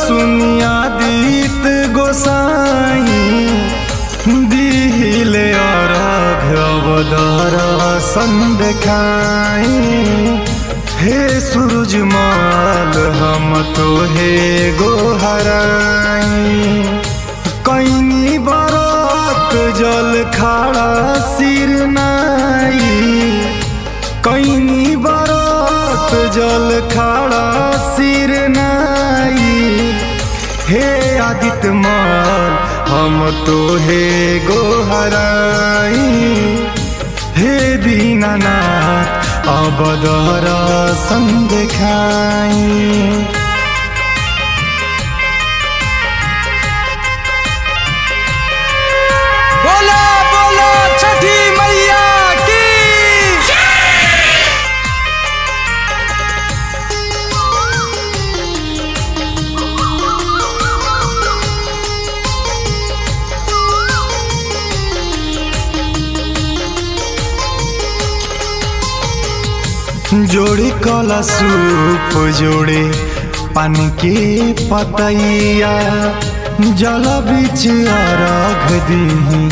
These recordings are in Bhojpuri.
सुनिया दीत गोसाई दिहिले अर्घ अवदर संदेखाई। हे सूरजमल हम तो हे गोहराई कैनी बरत जल खाड़ा सिर नाई कैनी बरत जल खाड़ा सिर नाई। हे आदित्य मल हम तो हे गोहराई हे दीनानाथ अवदर संदेखाई। बोलो बोलो छठी मैया की। जोड़े कला सूप जोड़े पान के पतैया जल बीच अर्घ दीही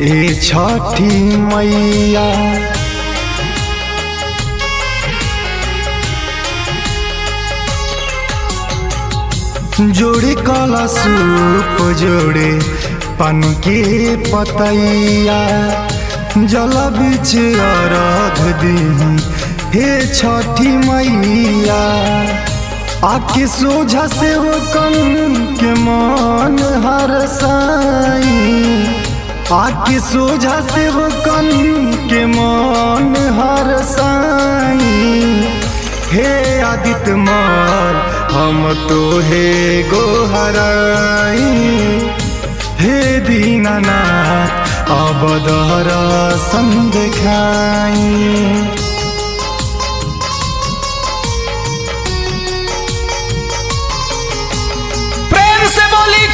ए छठी मैया। जोड़े कला सूप जोड़े पान के पतैया जल बीच अर्घ दीही हे छठी मैया। आके सोझा से वो कन के मन हरसाई आके सोझा से वो कन के मन हरसाई। हे आदित्य मल हम तो हे गोहराई हे दीनानाथ अवदर संदेखाई।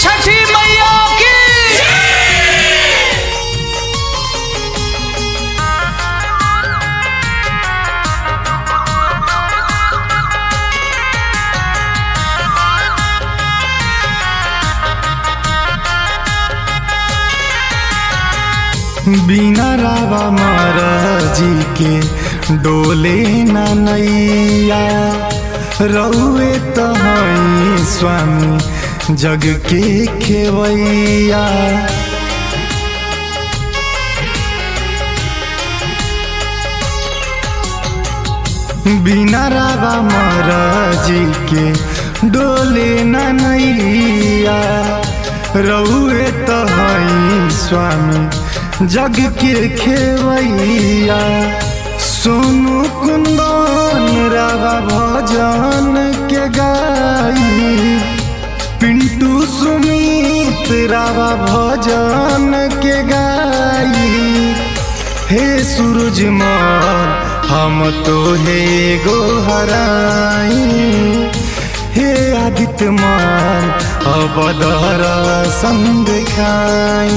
छठी मैया की। बिना रावा महाराजी के डोले ना नैया रउए तो हई स्वामी जग के खेवैया। बिना रावा महाराजी के डोले ना नैया रउए तो हई स्वामी जग के खेवैया। सोनू कुंदन रावा भजन के गाई पिंटू सुमित रावा भजन के गाई। हे सूरजमल हम तो हे गोहराई हे आदित्य मल अवदर संदेखाई।